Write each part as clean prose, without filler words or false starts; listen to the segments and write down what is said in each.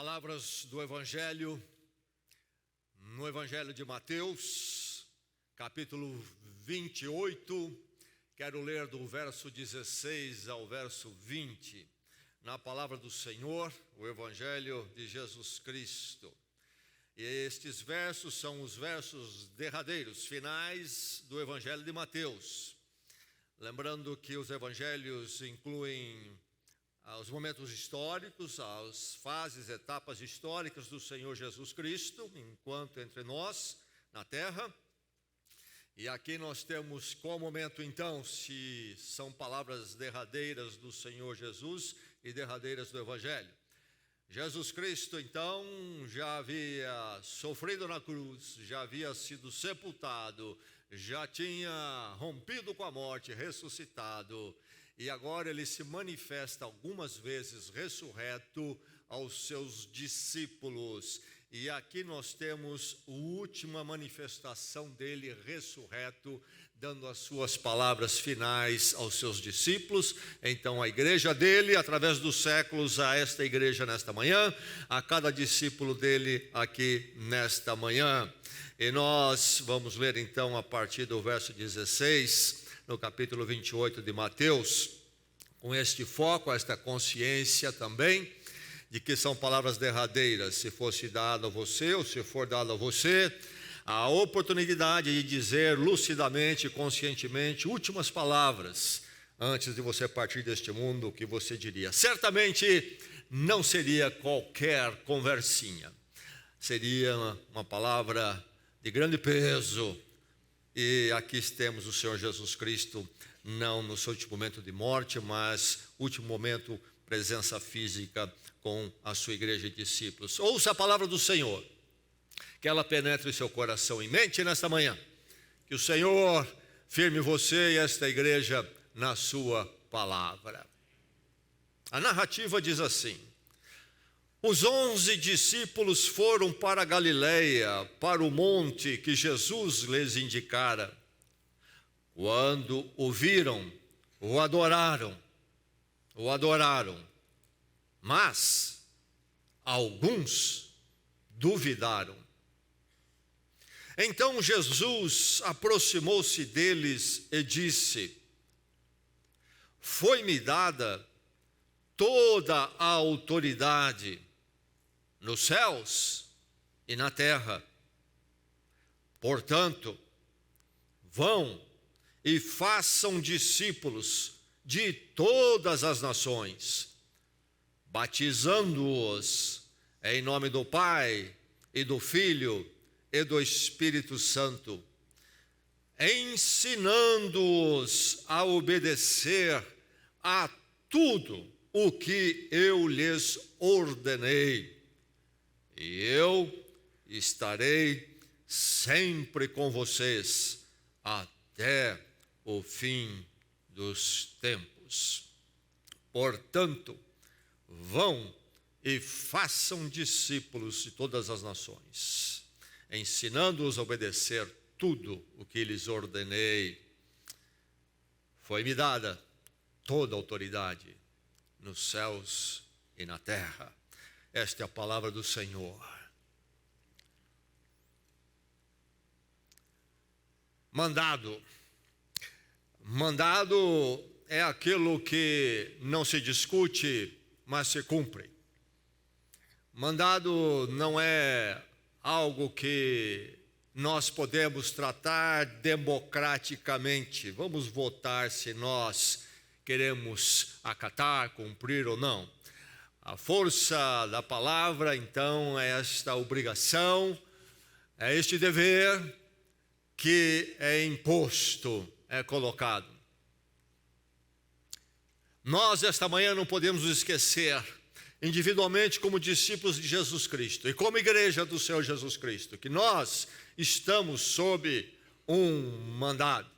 Palavras do Evangelho, no Evangelho de Mateus, capítulo 28, quero ler do verso 16 ao verso 20, na palavra do Senhor, o Evangelho de Jesus Cristo. E estes versos são os versos derradeiros, finais do Evangelho de Mateus. Lembrando que os evangelhos incluem os momentos históricos, as fases, etapas históricas do Senhor Jesus Cristo, enquanto entre nós, na terra. E aqui nós temos qual momento então, se são palavras derradeiras do Senhor Jesus e derradeiras do Evangelho. Jesus Cristo então já havia sofrido na cruz, já havia sido sepultado, já tinha rompido com a morte, ressuscitado. E agora ele se manifesta algumas vezes ressurreto aos seus discípulos. E aqui nós temos a última manifestação dele ressurreto, dando as suas palavras finais aos seus discípulos. Então a igreja dele, através dos séculos, a esta igreja nesta manhã, a cada discípulo dele aqui nesta manhã. E nós vamos ler então a partir do verso 16, no capítulo 28 de Mateus, com este foco, esta consciência também, de que são palavras derradeiras. Se fosse dado a você, ou se for dado a você, a oportunidade de dizer lucidamente, conscientemente, últimas palavras, antes de você partir deste mundo, o que você diria? Certamente não seria qualquer conversinha, seria uma palavra de grande peso. E aqui temos o Senhor Jesus Cristo, não no seu último momento de morte, mas último momento, presença física com a sua igreja de discípulos. Ouça a palavra do Senhor, que ela penetre em seu coração e mente nesta manhã. Que o Senhor firme você e esta igreja na sua palavra. A narrativa diz assim: os 11 discípulos foram para a Galileia, para o monte que Jesus lhes indicara. Quando o viram, o adoraram, mas alguns duvidaram. Então Jesus aproximou-se deles e disse: foi-me dada toda a autoridade nos céus e na terra. Portanto, vão e façam discípulos de todas as nações, batizando-os em nome do Pai e do Filho e do Espírito Santo, ensinando-os a obedecer a tudo o que eu lhes ordenei. E eu estarei sempre com vocês até o fim dos tempos. Portanto, vão e façam discípulos de todas as nações, ensinando-os a obedecer tudo o que lhes ordenei. Foi-me dada toda a autoridade nos céus e na terra. Esta é a palavra do Senhor. Mandado é aquilo que não se discute, mas se cumpre. Mandado não é algo que nós podemos tratar democraticamente. Vamos votar se nós queremos acatar, cumprir ou não. A força da palavra, então, é esta obrigação, é este dever que é imposto, é colocado. Nós, esta manhã, não podemos nos esquecer, individualmente como discípulos de Jesus Cristo e como igreja do Senhor Jesus Cristo, que nós estamos sob um mandado.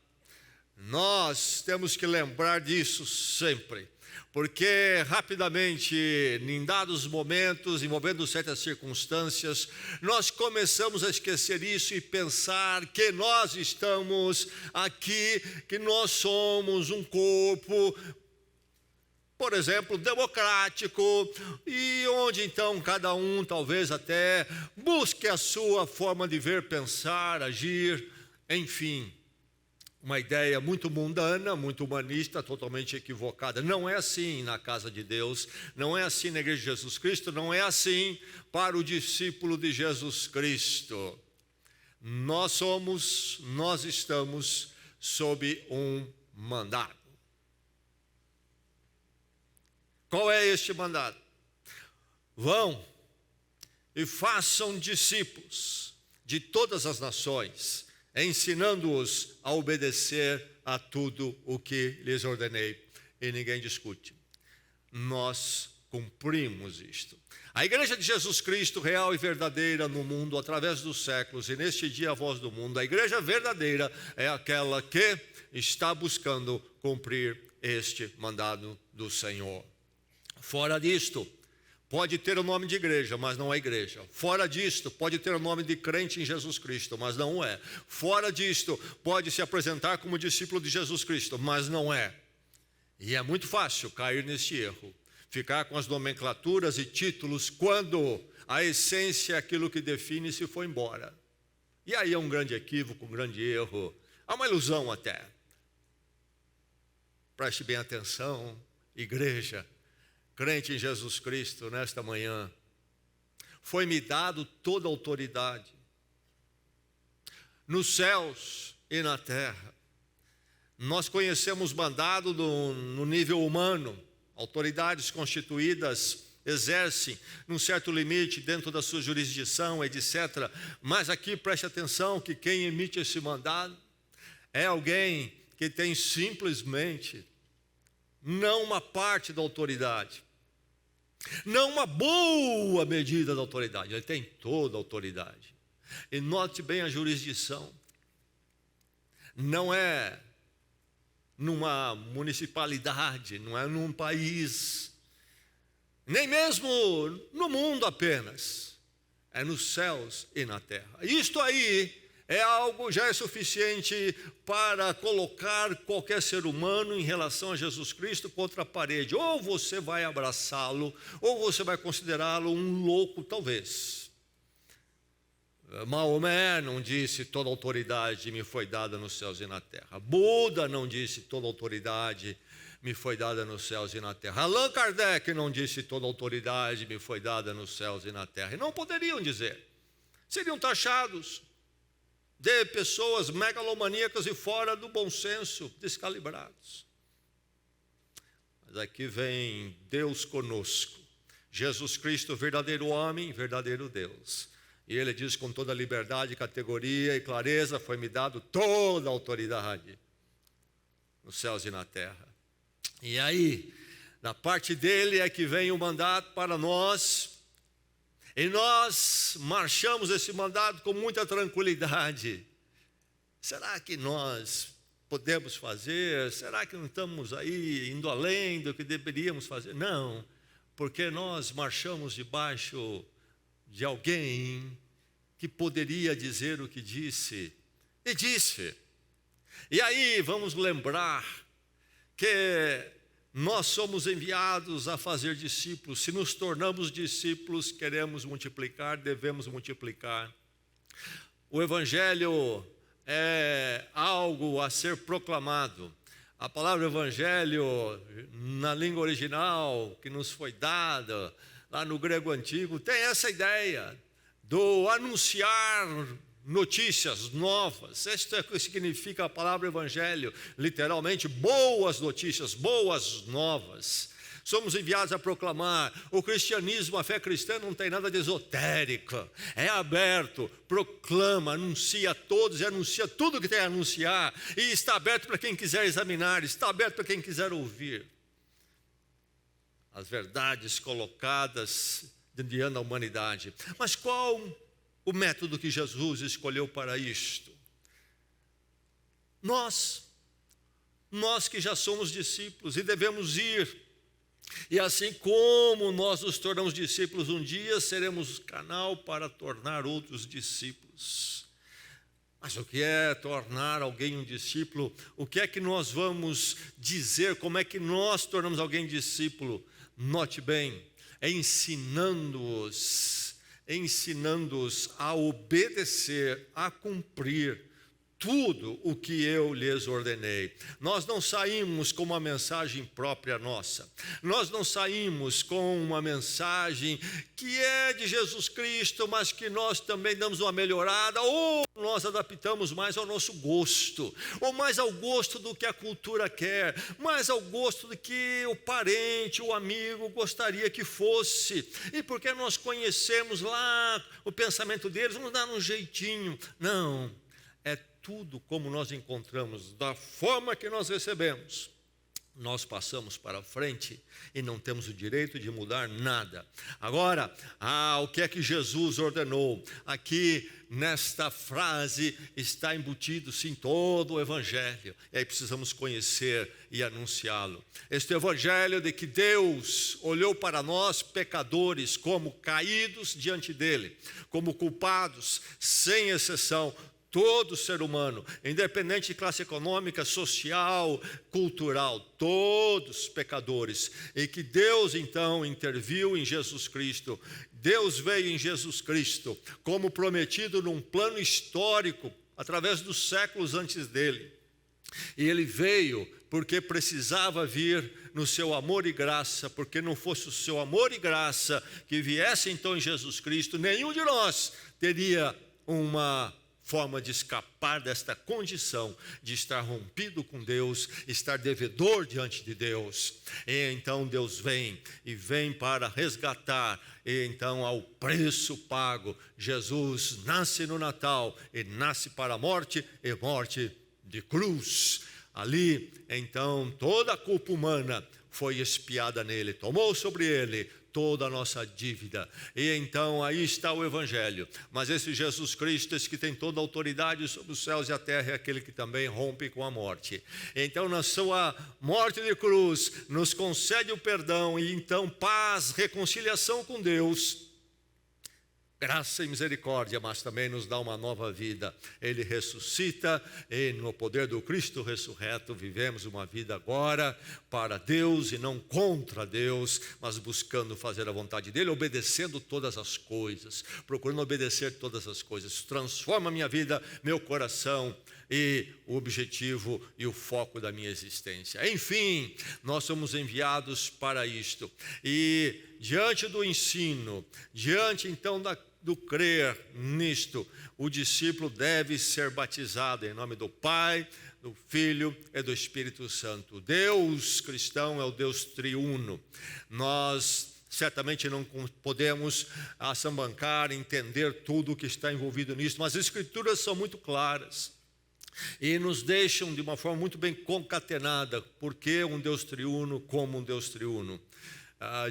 Nós temos que lembrar disso sempre, porque rapidamente, em dados momentos, envolvendo certas circunstâncias, nós começamos a esquecer isso e pensar que nós estamos aqui, que nós somos um corpo por exemplo, democrático, e onde então cada um talvez até busque a sua forma de ver, pensar, agir, enfim. Uma ideia muito mundana, muito humanista, totalmente equivocada. Não é assim na casa de Deus, não é assim na igreja de Jesus Cristo, não é assim para o discípulo de Jesus Cristo. Nós estamos sob um mandado. Qual é este mandado? Vão e façam discípulos de todas as nações, ensinando-os a obedecer a tudo o que lhes ordenei. E ninguém discute. Nós cumprimos isto. A igreja de Jesus Cristo, real e verdadeira no mundo, através dos séculos, e neste dia a voz do mundo, a igreja verdadeira é aquela que está buscando cumprir este mandado do Senhor. Fora disto, pode ter o nome de igreja, mas não é igreja. Fora disto, pode ter o nome de crente em Jesus Cristo, mas não é. Fora disto, pode se apresentar como discípulo de Jesus Cristo, mas não é. E é muito fácil cair nesse erro. Ficar com as nomenclaturas e títulos quando a essência é aquilo que define se foi embora. E aí é um grande equívoco, um grande erro. Há uma ilusão até. Preste bem atenção, igreja. Crente em Jesus Cristo, nesta manhã, foi-me dado toda a autoridade, nos céus e na terra. Nós conhecemos mandado no nível humano, autoridades constituídas exercem num certo limite dentro da sua jurisdição, etc. Mas aqui preste atenção que quem emite esse mandado é alguém que tem simplesmente não uma parte da autoridade, não uma boa medida da autoridade, ele tem toda a autoridade. E note bem a jurisdição, não é numa municipalidade, não é num país, nem mesmo no mundo apenas, é nos céus e na terra. Isto aí é algo, já é suficiente para colocar qualquer ser humano em relação a Jesus Cristo contra a parede. Ou você vai abraçá-lo, ou você vai considerá-lo um louco, talvez. Maomé não disse toda autoridade me foi dada nos céus e na terra. Buda não disse toda autoridade me foi dada nos céus e na terra. Allan Kardec não disse toda autoridade me foi dada nos céus e na terra. E não poderiam dizer. Seriam taxados de pessoas megalomaníacas e fora do bom senso, descalibrados. Mas aqui vem Deus conosco. Jesus Cristo, verdadeiro homem, verdadeiro Deus. E ele diz com toda liberdade, categoria e clareza, foi-me dado toda a autoridade nos céus e na terra. E aí, da parte dele é que vem o mandato para nós. E nós marchamos esse mandato com muita tranquilidade. Será que nós podemos fazer? Será que não estamos aí indo além do que deveríamos fazer? Não, porque nós marchamos debaixo de alguém que poderia dizer o que disse. E disse. E aí vamos lembrar que nós somos enviados a fazer discípulos. Se nos tornamos discípulos, queremos multiplicar, devemos multiplicar. O Evangelho é algo a ser proclamado. A palavra Evangelho, na língua original que nos foi dada, lá no grego antigo, tem essa ideia do anunciar notícias novas. Isto é o que significa a palavra evangelho, literalmente boas notícias, boas novas. Somos enviados a proclamar. O cristianismo, a fé cristã não tem nada de esotérica, é aberto, proclama, anuncia a todos e anuncia tudo que tem a anunciar, e está aberto para quem quiser examinar, está aberto para quem quiser ouvir as verdades colocadas diante da humanidade. Mas qual o método que Jesus escolheu para isto? Nós que já somos discípulos e devemos ir, e assim como nós nos tornamos discípulos um dia, seremos canal para tornar outros discípulos. Mas o que é tornar alguém um discípulo? O que é que nós vamos dizer? Como é que nós tornamos alguém discípulo? Note bem, é ensinando-os a obedecer, a cumprir tudo o que eu lhes ordenei. Nós não saímos com uma mensagem própria nossa. Nós não saímos com uma mensagem que é de Jesus Cristo, mas que nós também damos uma melhorada, ou nós adaptamos mais ao nosso gosto, ou mais ao gosto do que a cultura quer, mais ao gosto do que o parente, o amigo gostaria que fosse. E porque nós conhecemos lá o pensamento deles, vamos dar um jeitinho. Não, é tudo como nós encontramos, da forma que nós recebemos, nós passamos para frente e não temos o direito de mudar nada. Agora, o que é que Jesus ordenou? Aqui nesta frase está embutido sim todo o Evangelho, e aí precisamos conhecer e anunciá-lo. Este Evangelho de que Deus olhou para nós pecadores como caídos diante dele, como culpados, sem exceção. Todo ser humano, independente de classe econômica, social, cultural, todos pecadores, e que Deus então interviu em Jesus Cristo. Deus veio em Jesus Cristo, como prometido num plano histórico, através dos séculos antes dele. E ele veio porque precisava vir no seu amor e graça, porque não fosse o seu amor e graça que viesse então em Jesus Cristo, nenhum de nós teria uma forma de escapar desta condição de estar rompido com Deus, estar devedor diante de Deus. E então Deus vem para resgatar, e então ao preço pago, Jesus nasce no Natal, e nasce para a morte, e morte de cruz. Ali, então, toda a culpa humana foi expiada nele, tomou sobre ele toda a nossa dívida. E então aí está o Evangelho. Mas esse Jesus Cristo, esse que tem toda a autoridade sobre os céus e a terra, é aquele que também rompe com a morte. Então na sua morte de cruz nos concede o perdão e então paz, reconciliação com Deus, graça e misericórdia, mas também nos dá uma nova vida. Ele ressuscita e no poder do Cristo ressurreto vivemos uma vida agora para Deus e não contra Deus, mas buscando fazer a vontade dele, obedecendo todas as coisas, procurando obedecer todas as coisas. Isso transforma a minha vida, meu coração e o objetivo e o foco da minha existência. Enfim, nós somos enviados para isto. E diante do ensino, diante então do crer nisto, o discípulo deve ser batizado em nome do Pai, do Filho e do Espírito Santo. Deus cristão é o Deus triuno. Nós certamente não podemos assambancar, entender tudo o que está envolvido nisso, mas as Escrituras são muito claras e nos deixam de uma forma muito bem concatenada, porque um Deus triuno, como um Deus triuno.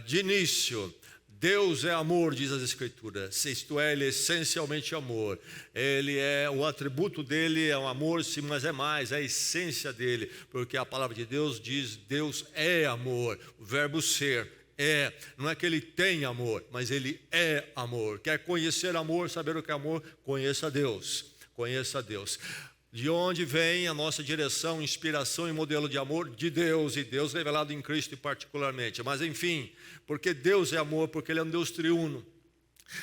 De início, Deus é amor, diz as Escrituras, isto é, Ele é essencialmente amor. Ele é, o atributo dele é o amor, sim, mas é mais, é a essência dele, porque a palavra de Deus diz, Deus é amor, o verbo ser. Não é que ele tem amor, mas ele é amor. Quer conhecer amor, saber o que é amor? Conheça a Deus, conheça a Deus. De onde vem a nossa direção, inspiração e modelo de amor? De Deus, e Deus revelado em Cristo particularmente. Mas enfim, porque Deus é amor, porque Ele é um Deus triuno.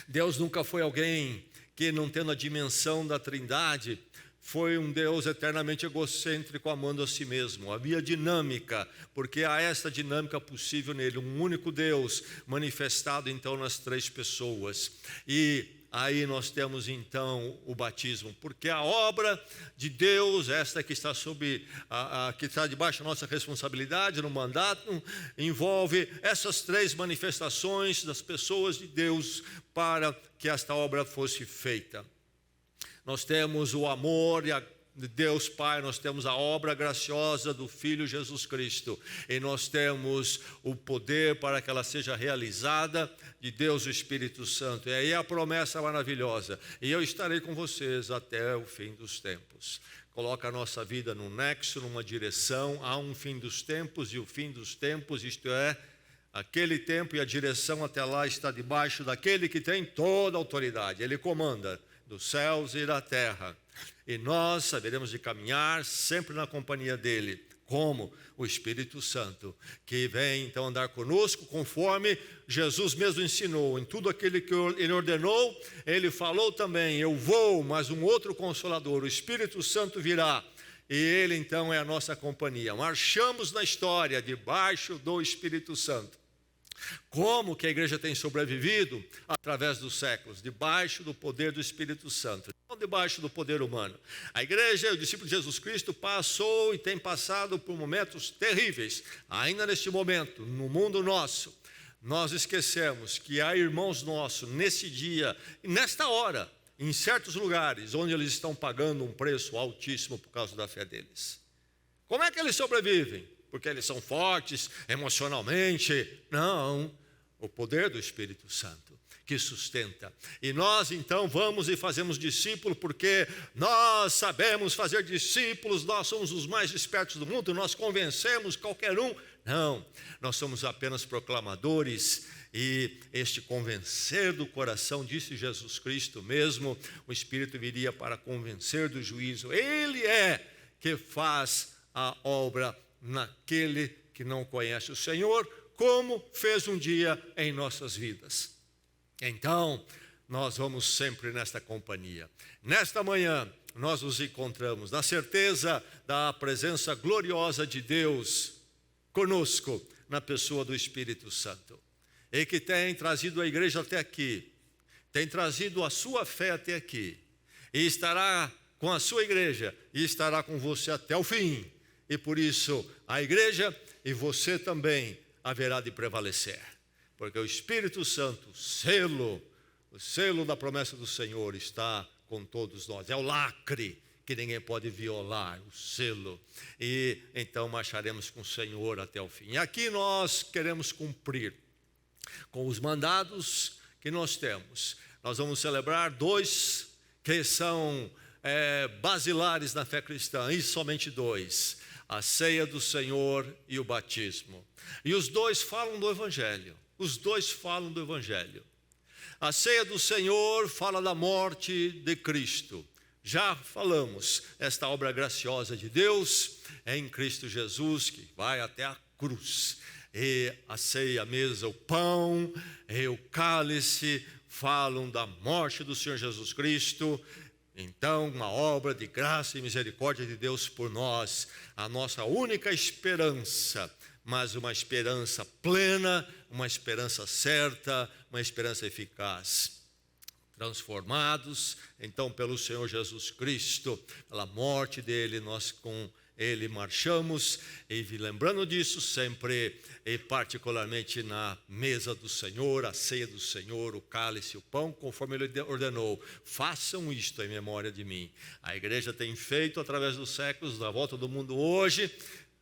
Deus nunca foi alguém que, não tendo a dimensão da Trindade, foi um Deus eternamente egocêntrico, amando a si mesmo. Havia dinâmica, porque há esta dinâmica possível nele, um único Deus manifestado então nas três pessoas. E aí nós temos então o batismo, porque a obra de Deus, esta que está que está debaixo da nossa responsabilidade no mandato, envolve essas três manifestações das pessoas de Deus para que esta obra fosse feita. Nós temos o amor de Deus Pai, nós temos a obra graciosa do Filho Jesus Cristo, e nós temos o poder para que ela seja realizada de Deus o Espírito Santo. E aí a promessa maravilhosa, e eu estarei com vocês até o fim dos tempos. Coloca a nossa vida num nexo, numa direção, há um fim dos tempos, e o fim dos tempos, isto é, aquele tempo e a direção até lá está debaixo daquele que tem toda a autoridade, ele comanda. dos céus e da terra. E nós saberemos de caminhar sempre na companhia dele, como o Espírito Santo, que vem então andar conosco, conforme Jesus mesmo ensinou. Em tudo aquilo que ele ordenou, ele falou também: eu vou, mas um outro Consolador, o Espírito Santo, virá. E ele então é a nossa companhia. Marchamos na história debaixo do Espírito Santo. Como que a igreja tem sobrevivido? Através dos séculos, debaixo do poder do Espírito Santo, não debaixo do poder humano. A igreja, o discípulo de Jesus Cristo, passou e tem passado por momentos terríveis. Ainda neste momento, no mundo nosso, nós esquecemos que há irmãos nossos nesse dia, nesta hora, em certos lugares, onde eles estão pagando um preço altíssimo por causa da fé deles. Como é que eles sobrevivem? Porque eles são fortes emocionalmente? Não, o poder do Espírito Santo que sustenta. E nós então vamos e fazemos discípulos, porque nós sabemos fazer discípulos, nós somos os mais espertos do mundo, nós convencemos qualquer um. Não, nós somos apenas proclamadores. E este convencer do coração, disse Jesus Cristo mesmo, o Espírito viria para convencer do juízo. Ele é que faz a obra naquele que não conhece o Senhor, como fez um dia em nossas vidas. Então, nós vamos sempre nesta companhia. Nesta manhã, nós nos encontramos na certeza da presença gloriosa de Deus conosco, na pessoa do Espírito Santo. E que tem trazido a igreja até aqui, tem trazido a sua fé até aqui, e estará com a sua igreja, e estará com você até o fim. E por isso, a igreja e você também haverá de prevalecer. Porque o Espírito Santo, o selo da promessa do Senhor está com todos nós. É o lacre que ninguém pode violar, o selo. E então marcharemos com o Senhor até o fim. E aqui nós queremos cumprir com os mandados que nós temos. Nós vamos celebrar 2 que são basilares na fé cristã, e somente 2. A ceia do Senhor e o batismo. E os 2 falam do Evangelho. Os 2 falam do Evangelho. A ceia do Senhor fala da morte de Cristo. Já falamos, esta obra graciosa de Deus é em Cristo Jesus, que vai até a cruz. E a ceia, a mesa, o pão e o cálice falam da morte do Senhor Jesus Cristo. Então, uma obra de graça e misericórdia de Deus por nós, a nossa única esperança, mas uma esperança plena, uma esperança certa, uma esperança eficaz. Transformados, então, pelo Senhor Jesus Cristo, pela morte dele, nós com ele marchamos, e lembrando disso sempre, e particularmente na mesa do Senhor, a ceia do Senhor, o cálice, o pão, conforme ele ordenou. Façam isto em memória de mim. A igreja tem feito através dos séculos, na volta do mundo hoje,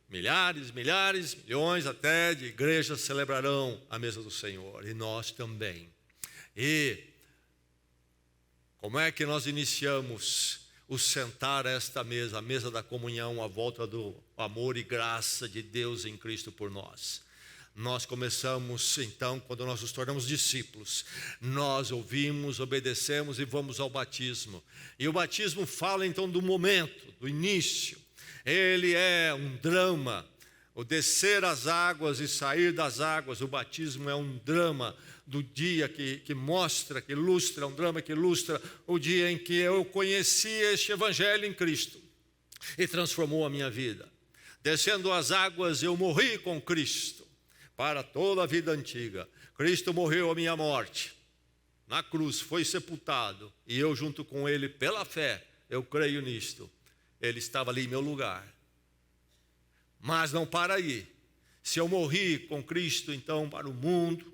milhares, milhões até de igrejas celebrarão a mesa do Senhor, e nós também. E como é que nós iniciamos o sentar a esta mesa, a mesa da comunhão, à volta do amor e graça de Deus em Cristo por nós? Nós começamos então, quando nós nos tornamos discípulos, nós ouvimos, obedecemos e vamos ao batismo. E o batismo fala então do momento, do início. Ele é um drama, o descer as águas e sair das águas. O batismo é um drama do dia que mostra, que ilustra, um drama que ilustra o dia em que eu conheci este Evangelho em Cristo e transformou a minha vida. Descendo as águas, eu morri com Cristo para toda a vida antiga. Cristo morreu a minha morte na cruz, foi sepultado, e eu junto com ele, pela fé, eu creio nisto. Ele estava ali em meu lugar. Mas não para aí. Se eu morri com Cristo, então, para o mundo,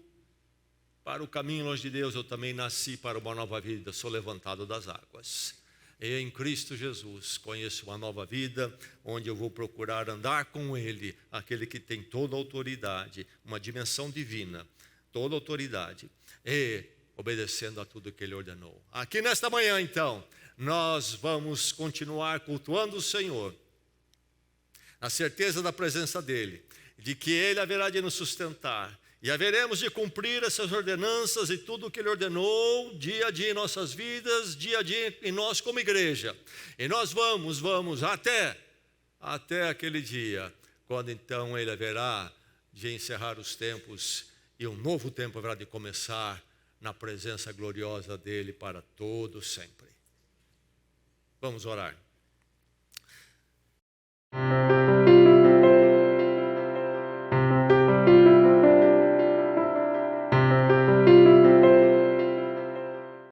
para o caminho longe de Deus, eu também nasci para uma nova vida, sou levantado das águas. E em Cristo Jesus conheço uma nova vida, onde eu vou procurar andar com Ele, aquele que tem toda a autoridade, uma dimensão divina, toda a autoridade, e obedecendo a tudo que Ele ordenou. Aqui nesta manhã, então, nós vamos continuar cultuando o Senhor, na certeza da presença dEle, de que Ele haverá de nos sustentar, E haveremos de cumprir essas ordenanças e tudo o que Ele ordenou, dia a dia em nossas vidas, dia a dia em nós como igreja. E nós vamos até aquele dia, quando então Ele haverá de encerrar os tempos e um novo tempo haverá de começar na presença gloriosa dEle para todo sempre. Vamos orar.